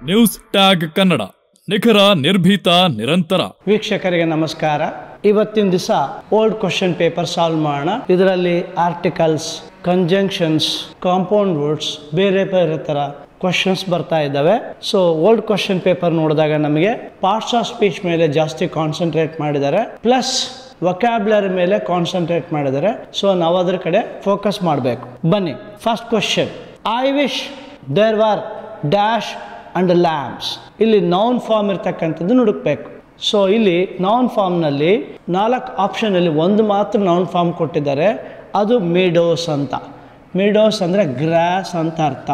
News tag Kannada, ನಿಖರ, ನಿರ್ಭೀತ, ನಿರಂತರ. ವೀಕ್ಷಕರಿಗೆ ನಮಸ್ಕಾರ. ಇವತ್ತಿನ ದಿವಸ ಓಲ್ಡ್ ಕ್ವಶನ್ ಪೇಪರ್ ಸಾಲ್ವ್ ಮಾಡೋಣ. ಇದರಲ್ಲಿ ಆರ್ಟಿಕಲ್ಸ್, ಕಂಜಂಕ್ಷನ್ಸ್, ಕಾಂಪೌಂಡ್ ವರ್ಡ್ಸ್, ಬೇರೆ ಬೇರೆ ತರ ಕ್ವಶನ್ಸ್ ಬರ್ತಾ ಇದ್ದಾವೆ. ಸೊ ಓಲ್ಡ್ ಕ್ವಶನ್ ಪೇಪರ್ ನೋಡಿದಾಗ ನಮಗೆ ಪಾರ್ಟ್ಸ್ ಆಫ್ ಸ್ಪೀಚ್ ಮೇಲೆ ಜಾಸ್ತಿ ಕಾನ್ಸಂಟ್ರೇಟ್ ಮಾಡಿದ್ದಾರೆ, ಪ್ಲಸ್ ವೊಕ್ಯಾಬ್ಯುಲರಿ ಮೇಲೆ ಕಾನ್ಸಂಟ್ರೇಟ್ ಮಾಡಿದ್ದಾರೆ. ಸೊ ನಾವು ಅದರ ಕಡೆ ಫೋಕಸ್ ಮಾಡಬೇಕು. ಬನ್ನಿ, first question. I wish there were dash and lamps. ಇಲ್ಲಿ ನೌನ್ ಫಾರ್ಮ್ ಇರ್ತಕ್ಕಂಥದ್ದು ಹುಡುಕ್ಬೇಕು. ಸೊ ಇಲ್ಲಿ ನೌನ್ ಫಾರ್ಮ್ನಲ್ಲಿ 4 ಆಪ್ಷನಲ್ಲಿ ಒಂದು ಮಾತ್ರ ನೌನ್ ಫಾರ್ಮ್ ಕೊಟ್ಟಿದ್ದಾರೆ, ಅದು ಮೀಡೋಸ್ ಅಂತ. ಮೀಡೋಸ್ ಅಂದರೆ ಗ್ರಾಸ್ ಅಂತ ಅರ್ಥ.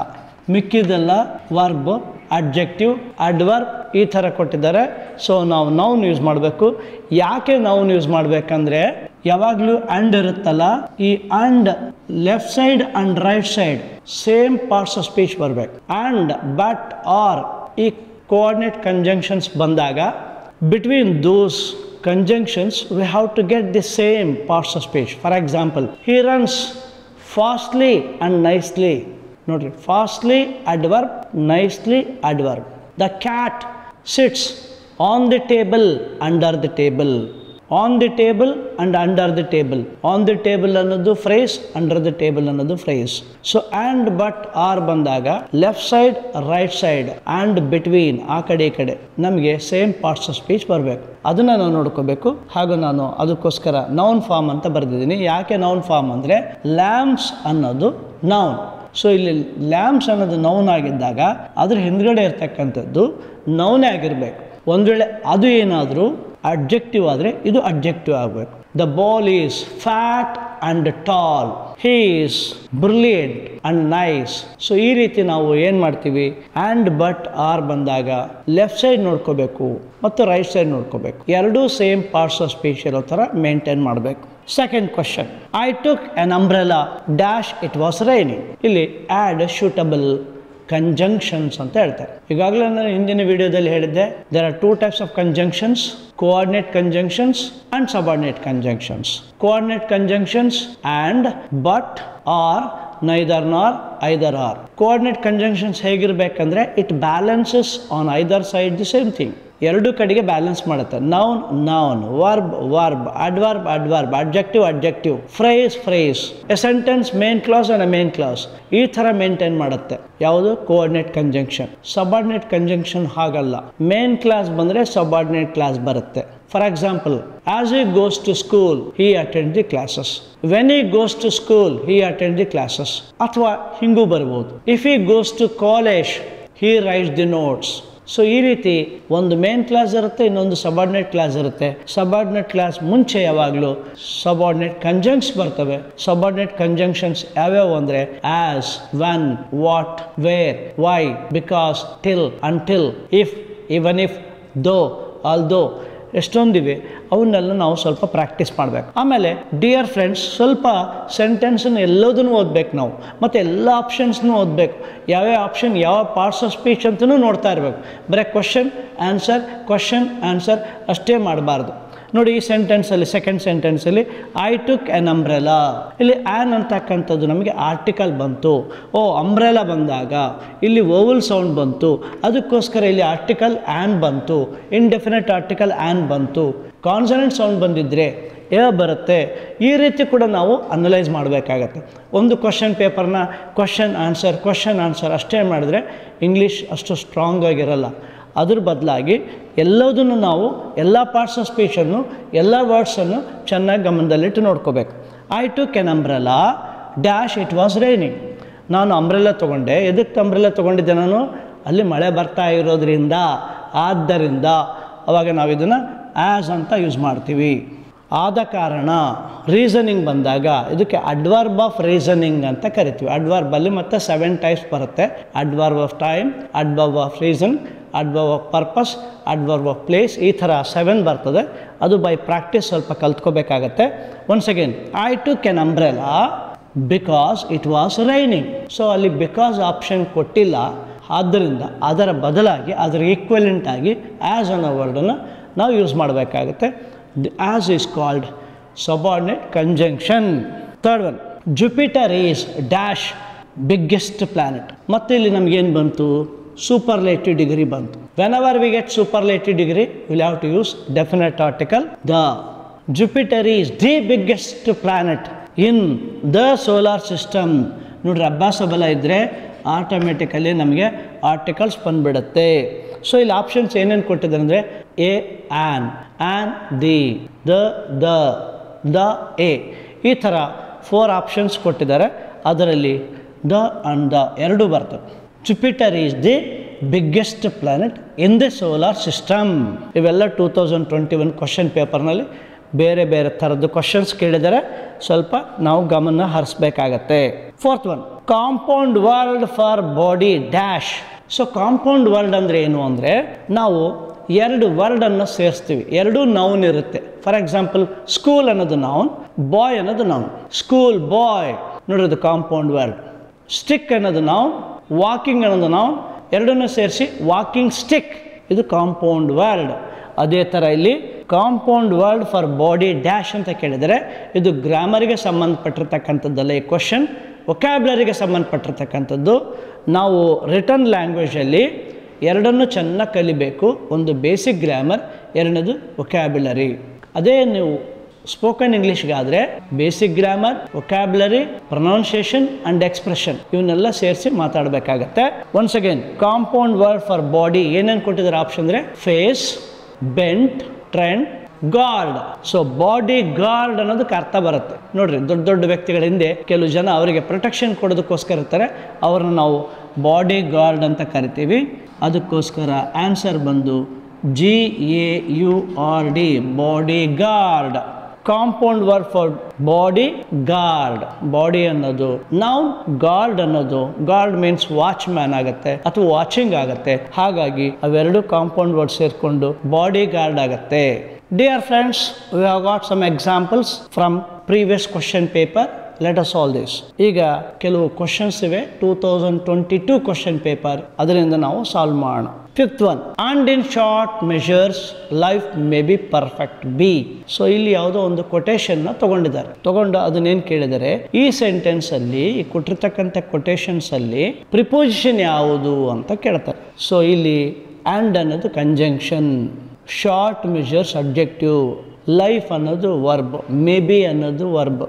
ಮಿಕ್ಕಿದೆಲ್ಲ ವರ್ಬ್, ಅಡ್ಜೆಕ್ಟಿವ್, ಅಡ್ವರ್ಬ್ ಈ ಥರ ಕೊಟ್ಟಿದ್ದಾರೆ. ಸೊ ನಾವು ನೌನ್ ಯೂಸ್ ಮಾಡಬೇಕು. ಯಾಕೆ ನೌನ್ ಯೂಸ್ ಮಾಡಬೇಕಂದ್ರೆ ಯಾವಾಗಲೂ ಅಂಡ್ ಇರುತ್ತಲ್ಲ, ಈ and left side and write side same parts of speech ಬರಬೇಕು. ಅಂಡ್, ಬಟ್, ಆರ್ ಈ ಕೋಆರ್ಡಿನೇಟ್ ಕಂಜಂಕ್ಷನ್ಸ್ ಬಂದಾಗ between those conjunctions we have to get the same parts of speech. For example, he runs fastly and nicely. Note it, fastly adverb, nicely adverb. The cat sits on the table, under the table. On the table and under the table. On the table ಅನ್ನೋದು phrase, under the table ಅನ್ನೋದು phrase. So and, but, are ಬಂದಾಗ left side, right side and between ಆ ಕಡೆ ಈ ಕಡೆ ನಮಗೆ same parts of speech ಬರಬೇಕು. ಅದನ್ನು ನಾವು ನೋಡ್ಕೋಬೇಕು. ಹಾಗೂ ನಾನು ಅದಕ್ಕೋಸ್ಕರ ನೌನ್ ಫಾರ್ಮ್ ಅಂತ ಬರೆದಿದ್ದೀನಿ. ಯಾಕೆ ನೌನ್ ಫಾರ್ಮ್ ಅಂದರೆ ಲ್ಯಾಂಪ್ಸ್ ಅನ್ನೋದು ನೌನ್. ಸೊ ಇಲ್ಲಿ ಲ್ಯಾಂಪ್ಸ್ ಅನ್ನೋದು ನೌನ್ ಆಗಿದ್ದಾಗ ಅದ್ರ ಹಿಂದ್ಗಡೆ ಇರ್ತಕ್ಕಂಥದ್ದು ನೌನೇ ಆಗಿರಬೇಕು. ಒಂದು ವೇಳೆ ಅದು ಏನಾದರೂ ಅಡ್ಜೆಕ್ಟಿವ್ ಆದರೆ ಇದು ಅಡ್ಜೆಕ್ಟಿವ್ ಆಗಬೇಕು. The ball is fat and tall, he is brilliant and nice. So ಈ ರೀತಿ ನಾವು ಏನು ಮಾಡ್ತೀವಿ, ಆ್ಯಂಡ್, ಬಟ್, ಆರ್ ಬಂದಾಗ ಲೆಫ್ಟ್ ಸೈಡ್ ನೋಡ್ಕೋಬೇಕು ಮತ್ತು ರೈಟ್ ಸೈಡ್ ನೋಡ್ಕೋಬೇಕು. ಎರಡೂ ಸೇಮ್ ಪಾರ್ಟ್ಸ್ ಆಫ್ ಸ್ಪೀಚ್ ಇರೋ ಥರ ಮೇಂಟೈನ್ ಮಾಡಬೇಕು. Second question. I took an umbrella dash it was raining. ಇಲ್ಲಿ ಆ್ಯಡ್ ಶೂಟಬಲ್ ಕಂಜಂಕ್ಷನ್ಸ್ ಅಂತ ಹೇಳ್ತಾರೆ. ಈಗಾಗಲೇ ನಾನು ಹಿಂದಿನ ವಿಡಿಯೋದಲ್ಲಿ ಹೇಳಿದ್ದೆ, there are 2 types of conjunctions, coordinate conjunctions and subordinate conjunctions. Coordinate conjunctions and, but, or, neither nor, either or. Coordinate conjunctions ಹೇಗಿರ್ಬೇಕಂದ್ರೆ it balances on either side the same thing. ಎರಡು ಕಡೆಗೆ ಬ್ಯಾಲೆನ್ಸ್ ಮಾಡುತ್ತೆ. Noun noun, verb verb, adverb adverb, adjective adjective, phrase phrase, A sentence main clause and A main clause ಈ ಥರ maintain ಮಾಡುತ್ತೆ. ಯಾವುದು coordinate conjunction. Subordinate conjunction ಹಾಗಲ್ಲ. Main clause ಬಂದರೆ subordinate class ಬರುತ್ತೆ. For example, as he goes to school he attends the classes. when he goes to school he attends the classes. ಅಥವಾ ಹಿಂಗೂ ಬರ್ಬೋದು, if he goes to college he writes the notes. So ಈ ರೀತಿ ಒಂದು main clause ಇರುತ್ತೆ, ಇನ್ನೊಂದು subordinate clause ಇರುತ್ತೆ. Subordinate clause ಮುಂಚೆ ಯಾವಾಗಲೂ ಸಬಾರ್ಡಿನೇಟ್ ಕಂಜಂಕ್ಸ್ ಬರ್ತವೆ. ಸಬಾರ್ಡಿನೇಟ್ ಕಂಜಂಕ್ಷನ್ಸ್ ಯಾವ್ಯಾವು ಅಂದರೆ as, when, what, where, why, because, till, until, if, even if, though, although ಎಷ್ಟೊಂದಿವೆ. ಅವನ್ನೆಲ್ಲ ನಾವು ಸ್ವಲ್ಪ ಪ್ರಾಕ್ಟೀಸ್ ಮಾಡಬೇಕು. ಆಮೇಲೆ ಡಿಯರ್ ಫ್ರೆಂಡ್ಸ್, ಸ್ವಲ್ಪ ಸೆಂಟೆನ್ಸನ್ನು ಎಲ್ಲದನ್ನು ಓದಬೇಕು ನಾವು, ಮತ್ತು ಎಲ್ಲ ಆಪ್ಷನ್ಸ್ನೂ ಓದಬೇಕು. ಯಾವ್ಯಾವ ಆಪ್ಷನ್ ಯಾವ ಪಾರ್ಟ್ಸ್ ಆಫ್ ಸ್ಪೀಚ್ ಅಂತಲೂ ನೋಡ್ತಾ ಇರಬೇಕು. ಬರೀ ಕ್ವಶನ್ ಆನ್ಸರ್ ಅಷ್ಟೇ ಮಾಡಬಾರ್ದು. ನೋಡಿ, ಈ ಸೆಂಟೆನ್ಸಲ್ಲಿ, ಸೆಕೆಂಡ್ ಸೆಂಟೆನ್ಸಲ್ಲಿ ಐ ಟುಕ್ ಆನ್ ಅಂಬ್ರೆಲಾ. ಇಲ್ಲಿ ಆ್ಯನ್ ಅಂತಕ್ಕಂಥದ್ದು ನಮಗೆ ಆರ್ಟಿಕಲ್ ಬಂತು. ಅಂಬ್ರೆಲಾ ಬಂದಾಗ ಇಲ್ಲಿ ವೋವಲ್ ಸೌಂಡ್ ಬಂತು, ಅದಕ್ಕೋಸ್ಕರ ಇಲ್ಲಿ ಆರ್ಟಿಕಲ್ ಆ್ಯನ್ ಬಂತು. ಇಂಡೆಫಿನೆಟ್ ಆರ್ಟಿಕಲ್ ಆ್ಯನ್ ಬಂತು. ಕಾನ್ಸನೆಂಟ್ ಸೌಂಡ್ ಬಂದಿದ್ದರೆ ಬರುತ್ತೆ. ಈ ರೀತಿ ಕೂಡ ನಾವು ಅನಲೈಸ್ ಮಾಡಬೇಕಾಗತ್ತೆ. ಒಂದು ಕ್ವಶನ್ ಪೇಪರ್ನ ಕ್ವಶನ್ ಆನ್ಸರ್ ಅಷ್ಟೇ ಮಾಡಿದ್ರೆ ಇಂಗ್ಲೀಷ್ ಅಷ್ಟು ಸ್ಟ್ರಾಂಗ್ ಆಗಿರಲ್ಲ. ಅದ್ರ ಬದಲಾಗಿ ಎಲ್ಲದನ್ನು ನಾವು ಎಲ್ಲ ಪಾರ್ಟ್ಸ್ ಆಫ್ ಸ್ಪೀಚನ್ನು, ಎಲ್ಲ ವರ್ಡ್ಸನ್ನು ಚೆನ್ನಾಗಿ ಗಮನದಲ್ಲಿಟ್ಟು ನೋಡ್ಕೋಬೇಕು. I took an umbrella dash it was raining. ನಾನು ಅಂಬ್ರೆಲಾ ತೊಗೊಂಡೆ. ಎದಕ್ಕೆ ಅಂಬ್ರೆಲಾ ತೊಗೊಂಡಿದ್ದೆ ನಾನು? ಅಲ್ಲಿ ಮಳೆ ಬರ್ತಾ ಇರೋದ್ರಿಂದ, ಆದ್ದರಿಂದ ಅವಾಗ ನಾವು ಇದನ್ನು ಆ್ಯಸ್ ಅಂತ ಯೂಸ್ ಮಾಡ್ತೀವಿ. ಆದ ಕಾರಣ. ರೀಸನಿಂಗ್ ಬಂದಾಗ ಇದಕ್ಕೆ ಅಡ್ವರ್ಬ್ ಆಫ್ ರೀಸನಿಂಗ್ ಅಂತ ಕರಿತೀವಿ. ಅಡ್ವರ್ಬಲ್ಲಿ ಮತ್ತೆ 7 ಟೈಪ್ಸ್ ಬರುತ್ತೆ. Adverb of time, adverb of reason, adverb of purpose, adverb of place, ಈ ಥರ 7 ಬರ್ತದೆ. ಅದು ಬೈ ಪ್ರಾಕ್ಟೀಸ್ ಸ್ವಲ್ಪ ಕಲ್ತ್ಕೋಬೇಕಾಗತ್ತೆ. Once again, I took an umbrella because it was raining. So ಅಲ್ಲಿ ಬಿಕಾಸ್ ಆಪ್ಷನ್ ಕೊಟ್ಟಿಲ್ಲ, ಆದ್ದರಿಂದ ಅದರ ಬದಲಾಗಿ ಅದರ ಈಕ್ವಲೆಂಟ್ ಆಗಿ ಆ್ಯಸ್ ಅನ್ನೋ ವರ್ಡನ್ನು ನಾವು ಯೂಸ್ ಮಾಡಬೇಕಾಗುತ್ತೆ. As is called subordinate conjunction. Third one, Jupiter is dash biggest planet. ಮತ್ತೆ ಇಲ್ಲಿ ನಮಗೇನು ಬಂತು? superlative degree ಬಂತು. Whenever we get superlative degree, we'll have to use definite article. The Jupiter is the biggest planet in the solar system. ನೋಡ್ರಿ ಅಭ್ಯಾಸ ಬಲ ಇದ್ದರೆ automatically ನಮಗೆ ಆರ್ಟಿಕಲ್ಸ್ ಬಂದ್ಬಿಡುತ್ತೆ. ಸೊ ಇಲ್ಲಿ ಆಪ್ಷನ್ಸ್ ಏನೇನು ಕೊಟ್ಟಿದ್ದಾರೆ ಅಂದರೆ ಎ ಆ್ಯನ್ ದ ಎ ಈ ಥರ 4 ಆಪ್ಷನ್ಸ್ ಕೊಟ್ಟಿದ್ದಾರೆ. ಅದರಲ್ಲಿ ದ ಆ್ಯಂಡ್ ದ ಎರಡೂ ಬರ್ತವೆ. Jupiter is the biggest planet in the solar system. ಇವೆಲ್ಲ 2021 ಕ್ವಶನ್ ಪೇಪರ್ನಲ್ಲಿ ಬೇರೆ ಬೇರೆ ಥರದ್ದು ಕ್ವಶನ್ಸ್ ಕೇಳಿದರೆ ಸ್ವಲ್ಪ ನಾವು ಗಮನ ಹರಿಸ್ಬೇಕಾಗತ್ತೆ. 4th one, compound word for body dash. So compound word ಅಂದರೆ ಏನು ಅಂದರೆ ನಾವು 2 ವರ್ಡನ್ನು ಸೇರಿಸ್ತೀವಿ. 2 ನೌನ್ ಇರುತ್ತೆ. ಫಾರ್ ಎಕ್ಸಾಂಪಲ್ ಸ್ಕೂಲ್ ಅನ್ನೋದು ನೌನ್, ಬಾಯ್ ಅನ್ನೋದು ನೌನ್. ಸ್ಕೂಲ್ ಬಾಯ್ ನೋಡೋದು ಕಾಂಪೌಂಡ್ ವರ್ಡ್. ಸ್ಟಿಕ್ ಅನ್ನೋದು ನೌನ್, ವಾಕಿಂಗ್ ಅನ್ನೋದು ನೌನ್. ಎರಡನ್ನೂ ಸೇರಿಸಿ ವಾಕಿಂಗ್ ಸ್ಟಿಕ್, ಇದು ಕಾಂಪೌಂಡ್ ವರ್ಡ್. ಅದೇ ಥರ ಇಲ್ಲಿ compound word for body dash ಅಂತ ಕೇಳಿದರೆ ಇದು ಗ್ರಾಮರಿಗೆ ಸಂಬಂಧಪಟ್ಟಿರ್ತಕ್ಕಂಥದ್ದಲ್ಲ. ಈ ಕ್ವಶನ್ ವೊಕ್ಯಾಬ್ಯುಲರಿಗೆ ಸಂಬಂಧಪಟ್ಟಿರ್ತಕ್ಕಂಥದ್ದು. ನಾವು ರಿಟರ್ನ್ ಲ್ಯಾಂಗ್ವೇಜಲ್ಲಿ ಎರಡನ್ನೂ ಚೆನ್ನಾಗಿ ಕಲಿಬೇಕು. ಒಂದು ಬೇಸಿಕ್ ಗ್ರಾಮರ್, ಎರಡನೇದು ವೊಕ್ಯಾಬ್ಯುಲರಿ. ಅದೇ ನೀವು ಸ್ಪೋಕನ್ ಇಂಗ್ಲೀಷ್ಗಾದರೆ basic grammar, vocabulary, pronunciation and expression ಇವನ್ನೆಲ್ಲ ಸೇರಿಸಿ ಮಾತಾಡಬೇಕಾಗತ್ತೆ. Once again compound word for body ಏನೇನು ಕೊಟ್ಟಿದ್ದಾರೆ ಆಪ್ಷನ್ ಅಂದರೆ face, bent, trend, guard. So body guard ಅನ್ನೋದಕ್ಕೆ ಅರ್ಥ ಬರುತ್ತೆ. ನೋಡ್ರಿ, ದೊಡ್ಡ ದೊಡ್ಡ ವ್ಯಕ್ತಿಗಳ ಹಿಂದೆ ಕೆಲವು ಜನ ಅವರಿಗೆ ಪ್ರೊಟೆಕ್ಷನ್ ಕೊಡೋದಕ್ಕೋಸ್ಕರ ಇರ್ತಾರೆ, ಅವ್ರನ್ನ ನಾವು ಬಾಡಿ ಗಾರ್ಡ್ ಅಂತ ಕರಿತೀವಿ. ಅದಕ್ಕೋಸ್ಕರ ಆನ್ಸರ್ ಬಂದು GAURD, body guard. Compound word for body guard. Body ಅನ್ನೋದು ನೌನ್, ಗಾರ್ಡ್ ಅನ್ನೋದು ಗಾರ್ಡ್ ಮೀನ್ಸ್ ವಾಚ್ ಮ್ಯಾನ್ ಆಗುತ್ತೆ ಅಥವಾ ವಾಚಿಂಗ್ ಆಗುತ್ತೆ. ಹಾಗಾಗಿ ಅವೆರಡು ಕಾಂಪೌಂಡ್ ವರ್ಡ್ ಸೇರಿಕೊಂಡು ಬಾಡಿ ಗಾರ್ಡ್ ಆಗುತ್ತೆ. Dear friends, we have got some examples from previous question paper. Let us solve this. ಈಗ ಕೆಲವು ಕ್ವಶನ್ಸ್ ಇವೆ 2022 ಕ್ವಶನ್ ಪೇಪರ್, ಅದರಿಂದ ನಾವು ಸಾಲ್ವ್ ಮಾಡೋಣ. 5th one, and in short measures life may be perfect be. So ಇಲ್ಲಿ ಯಾವುದೋ ಒಂದು ಕೊಟೇಶನ್ನ ತಗೊಂಡು ಅದನ್ನೇನು ಕೇಳಿದರೆ ಈ ಸೆಂಟೆನ್ಸ್ ಅಲ್ಲಿ ಈ ಕೊಟ್ಟಿರ್ತಕ್ಕಂಥ ಕೊಟೇಶನ್ಸ್ ಅಲ್ಲಿ ಪ್ರಿಪೋಸಿಷನ್ ಯಾವುದು ಅಂತ ಕೇಳ್ತಾರೆ. ಸೊ ಇಲ್ಲಿ and ಅನ್ನೋದು conjunction, short measures objective, life ಅನ್ನೋದು ವರ್ಬ್, ಮೇ ಬಿ ಅನ್ನೋದು ವರ್ಬ್,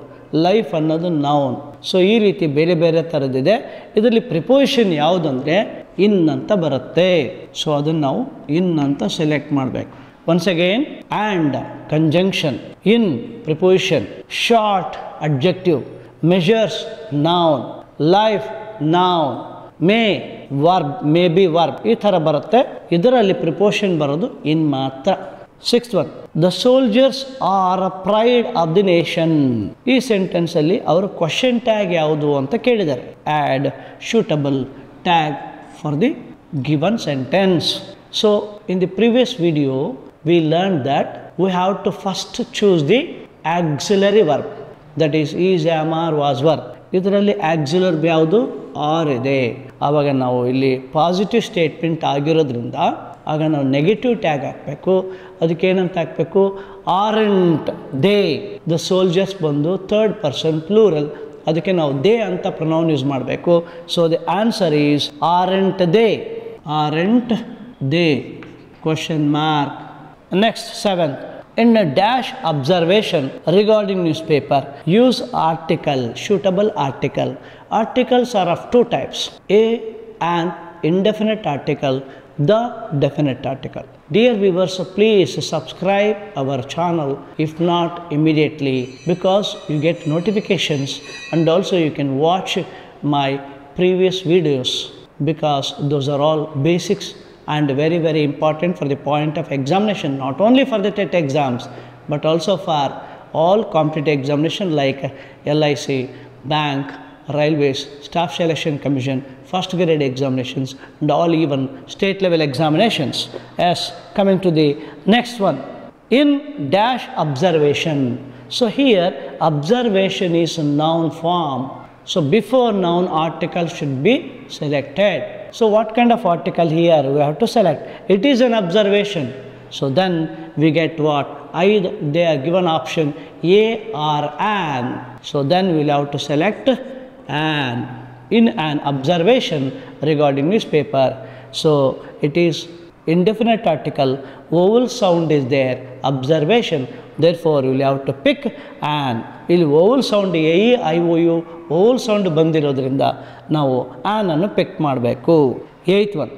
ಲೈಫ್ ಅನ್ನೋದು ನೌನ್. ಸೊ ಈ ರೀತಿ ಬೇರೆ ಬೇರೆ ಥರದ್ದಿದೆ. ಇದರಲ್ಲಿ ಪ್ರಿಪೋಸಿಷನ್ ಯಾವುದಂದರೆ ಇನ್ ಅಂತ ಬರುತ್ತೆ. ಸೊ ಅದನ್ನು ನಾವು ಇನ್ ಅಂತ ಸೆಲೆಕ್ಟ್ ಮಾಡಬೇಕು. Once again, and conjunction, in preposition, short objective, measures noun, life noun, May verb, may be verb, ಈ ಥರ ಬರುತ್ತೆ. ಇದರಲ್ಲಿ ಪ್ರಿಪೋಸಿಷನ್ ಬರೋದು ಇನ್ ಮಾತ್ರ. 6th one, the soldiers are a pride of the nation. ಈ ಸೆಂಟೆನ್ಸಲ್ಲಿ ಅವರು ಕ್ವಶನ್ ಟ್ಯಾಗ್ ಯಾವುದು ಅಂತ ಕೇಳಿದ್ದಾರೆ. Add suitable tag for the given sentence. So in the previous video we learned that we have to first choose the auxiliary verb, that is, am, are, was, were. ಇದರಲ್ಲಿ auxiliary ಯಾವುದು R ಇದೆ. ಆವಾಗ ನಾವು ಇಲ್ಲಿ positive statement ಆಗಿರೋದ್ರಿಂದ ಆಗ ನಾವು negative tag ಹಾಕಬೇಕು. ಅದಕ್ಕೇನಂತ ಹಾಕಬೇಕು, ಆರೆಂಟ್ ದೇ. ದ ಸೋಲ್ಜರ್ಸ್ ಬಂದು 3rd person ಪ್ಲೂರಲ್, ಅದಕ್ಕೆ ನಾವು ದೇ ಅಂತ ಪ್ರೊನೌನ್ ಯೂಸ್ ಮಾಡಬೇಕು. So the answer is aren't they, aren't they, question mark. Next 7th, in a dash observation regarding newspaper, use article, suitable article. Articles are of 2 types, an indefinite article, the definite article. Dear viewers, please subscribe our channel, if not immediately, because you get notifications, and also you can watch my previous videos, because those are all basics and very very important for the point of examination, not only for the TET exams but also for all competitive examination like LIC, bank, railways, staff selection commission, first grade examinations, and all even state level examinations. Yes, coming to the next one, in dash observation. So here observation is a noun form. So before noun, article should be selected. So what kind of article here we have to select? It is an observation. So then we get what? They are given option A or an. So then we will have to select an. In an observation regarding newspaper. So it is indefinite article, vowel sound is there, observation, therefore you will have to pick an. ಇಲ್ಲಿ vowel sound A I O U vowel sound ಬಂದಿರೋದ್ರಿಂದ ನಾವು on ಅನ್ನು ಪಿಕ್ ಮಾಡಬೇಕು. 8th one,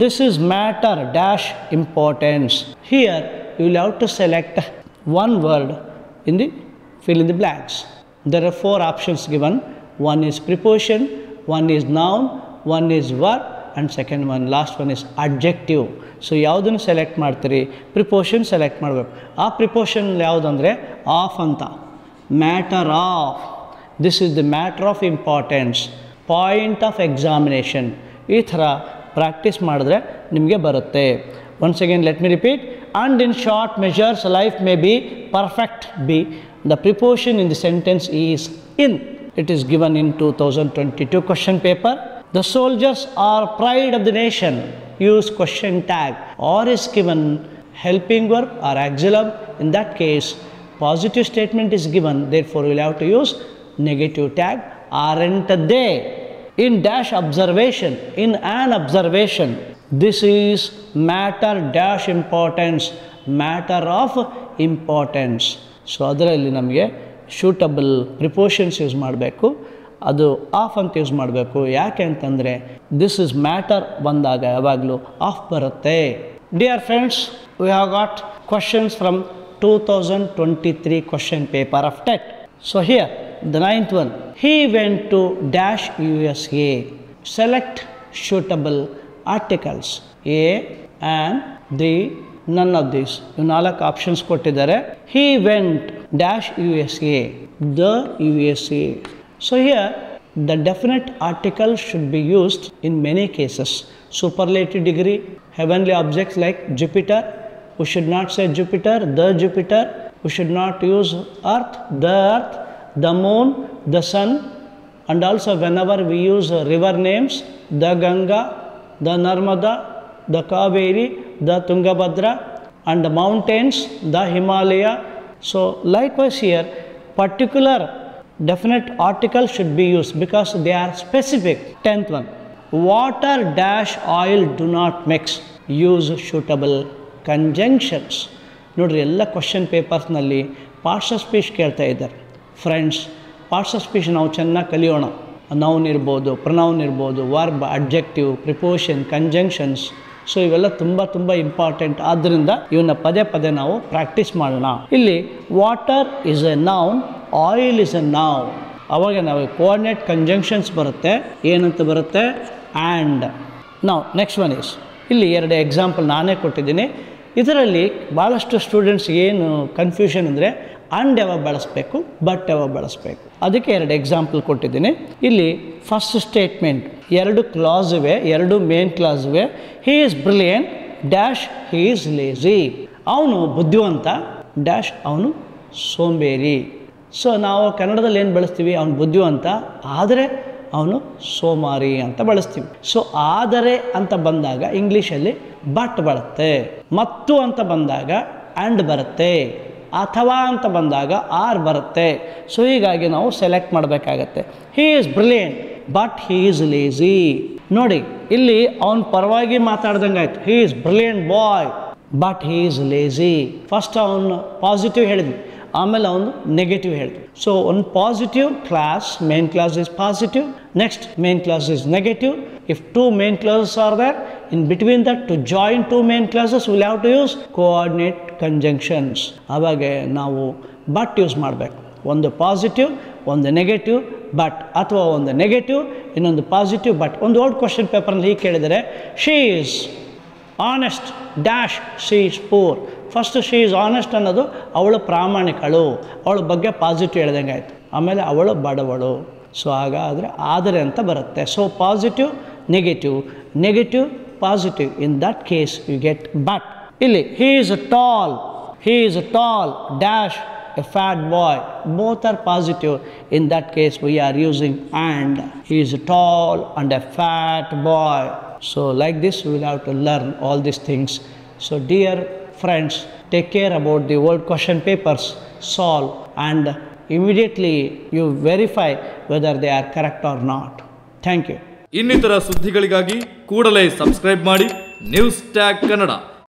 this is matter dash importance. Here you will have to select one word in the fill in the blanks. There are 4 options given. One is preposition, one is noun, one is verb, and second one, last one is adjective. So ಯಾವುದನ್ನು select ಮಾಡ್ತೀರಿ? ಪ್ರಿಪೋಷನ್ select ಮಾಡಬೇಕು. ಆ ಪ್ರಿಪೋಷನ್ ಯಾವುದಂದರೆ of ಅಂತ, matter of, this is the matter of importance, point of examination. ಈ ಥರ practice ಮಾಡಿದ್ರೆ ನಿಮಗೆ ಬರುತ್ತೆ. Once again let me repeat. And in short measures life may be perfect B. The ಪ್ರಿಪೋಷನ್ in the sentence is in. It is given in 2022 question paper. The soldiers are pride of the nation. Use question tag. Or is given helping verb or auxiliary. In that case, positive statement is given. Therefore, we will have to use negative tag. Aren't they? In dash observation, in an observation, this is matter dash importance, matter of importance. So, ಅದರಲ್ಲಿ ನಮಗೆ suitable ಪ್ರಿಪೋಷನ್ಸ್ use ಮಾಡಬೇಕು, ಅದು of ಅಂತ use ಮಾಡಬೇಕು. ಯಾಕೆ ಅಂತಂದರೆ this is matter ಬಂದಾಗ ಯಾವಾಗಲೂ ಆಫ್ ಬರುತ್ತೆ. Dear friends, we have got questions from 2023 question paper of TET. So here the 9th one, he went to dash USA. Select suitable articles A and the none of these. ಇವು 4 options ಕೊಟ್ಟಿದ್ದಾರೆ. He went dash USA, the USA. So here the definite article should be used in many cases. Superlative degree, heavenly objects like Jupiter, we should not say Jupiter, the Jupiter. We should not use earth, the moon, the sun. And also whenever we use river names, the Ganga, the Narmada, the Kaveri, the Tungabhadra, and the mountains, the Himalaya. So likewise here, particular definite article should be used because they are specific. 10th one, water dash oil do not mix. Use suitable conjunctions. ನೋಡ್ರಿ, ಎಲ್ಲ question ಪೇಪರ್ಸ್ನಲ್ಲಿ parts of speech ಕೇಳ್ತಾ ಇದ್ದಾರೆ. Friends, parts of speech ನಾವು ಚೆನ್ನಾಗಿ ಕಲಿಯೋಣ. Noun ಇರ್ಬೋದು, pronoun ಇರ್ಬೋದು, verb, adjective, ಪ್ರಿಪೋಷನ್, conjunctions. So ಇವೆಲ್ಲ ತುಂಬ ಇಂಪಾರ್ಟೆಂಟ್. ಆದ್ದರಿಂದ ಇವನ್ನ ಪದೇ ಪದೇ ನಾವು ಪ್ರಾಕ್ಟೀಸ್ ಮಾಡೋಣ. ಇಲ್ಲಿ water is A noun, oil is A noun. ಅವಾಗ ನಾವು ಕೋಆರ್ಡಿನೇಟ್ ಕಂಜಂಕ್ಷನ್ಸ್ ಬರುತ್ತೆ. ಏನಂತ ಬರುತ್ತೆ? ಆ್ಯಂಡ್. ನಾವು ನೆಕ್ಸ್ಟ್ ಒನ್ ಇಸ್, ಇಲ್ಲಿ 2 ಎಕ್ಸಾಂಪಲ್ ನಾನೇ ಕೊಟ್ಟಿದ್ದೀನಿ. ಇದರಲ್ಲಿ ಭಾಳಷ್ಟು ಸ್ಟೂಡೆಂಟ್ಸ್ ಏನು ಕನ್ಫ್ಯೂಷನ್ ಅಂದರೆ ಆ್ಯಂಡ್ ಯಾವಾಗ ಬಳಸಬೇಕು, ಬಟ್ ಯಾವಾಗ ಬಳಸಬೇಕು. ಅದಕ್ಕೆ 2 ಎಕ್ಸಾಂಪಲ್ ಕೊಟ್ಟಿದ್ದೀನಿ. ಇಲ್ಲಿ ಫಸ್ಟ್ ಸ್ಟೇಟ್ಮೆಂಟ್ 2 ಕ್ಲಾಸ್ ಇವೆ, 2 ಮೇನ್ ಕ್ಲಾಸ್ ಇವೆ. ಹಿ is brilliant dash he is lazy. ಅವನು ಬುದ್ಧಿವಂತ ಡ್ಯಾಶ್ ಅವನು ಸೋಂಬೇರಿ. ಸೊ ನಾವು ಕನ್ನಡದಲ್ಲಿ ಏನು ಬಳಸ್ತೀವಿ? ಅವನು ಬುದ್ಧಿವಂತ ಆದರೆ ಅವನು ಸೋಮಾರಿ ಅಂತ ಬಳಸ್ತೀವಿ. ಸೊ ಆದರೆ ಅಂತ ಬಂದಾಗ ಇಂಗ್ಲೀಷಲ್ಲಿ ಬಟ್ ಬರುತ್ತೆ. ಮತ್ತು ಅಂತ ಬಂದಾಗ ಆ್ಯಂಡ್ ಬರುತ್ತೆ. ಅಥವಾ ಅಂತ ಬಂದಾಗ ಆರ್ ಬರುತ್ತೆ. ಸೊ ಹೀಗಾಗಿ ನಾವು ಸೆಲೆಕ್ಟ್ ಮಾಡಬೇಕಾಗತ್ತೆ. He is brilliant but he is lazy. ನೋಡಿ, ಇಲ್ಲಿ ಅವನ ಪರವಾಗಿ ಮಾತಾಡ್ದಂಗೆ ಆಯ್ತು. He is brilliant boy but he is lazy. First ಅವನು ಪಾಸಿಟಿವ್ ಹೇಳಿದ್ವಿ, ಆಮೇಲೆ ಅವನು ನೆಗೆಟಿವ್ ಹೇಳಿದ್ವಿ. ಸೊ ಒಂದು positive clause, main clause is positive, next main clause is negative. If 2 main clauses are there, in between that to join 2 main clauses we will have to use coordinate conjunctions. ಅವಾಗ ನಾವು but use ಮಾಡಬೇಕು. ಒಂದು positive, ಒಂದು negative but, ಅಥವಾ ಒಂದು negative ಇನ್ನೊಂದು positive but. ಒಂದು old question ಪೇಪರ್ನಲ್ಲಿ ಹೀಗೆ ಕೇಳಿದರೆ, she is honest dash she is poor. First she is honest ಅನ್ನೋದು ಅವಳು ಪ್ರಾಮಾಣಿಕಳು, ಅವಳ ಬಗ್ಗೆ ಪಾಸಿಟಿವ್ ಹೇಳ್ದಂಗೆ ಆಯಿತು. ಆಮೇಲೆ ಅವಳು ಬಡವಳು. ಸೊ ಹಾಗಾದರೆ ಆದರೆ ಅಂತ ಬರುತ್ತೆ. So positive, negative, negative, positive. In that case you get but. ಇಲ್ಲಿ he is a tall dash a fat boy. Both are positive. In that case we are using and. He is a tall and a fat boy. So like this we will have to learn all these things. So dear friends, take care about the old question papers, solve, and immediately you verify whether they are correct or not. Thank you. ಇನ್ನಿತರ ಸುದ್ದಿಗಳಿಗಾಗಿ ಕೂಡಲೇ subscribe ಮಾಡಿ news tag Kannada.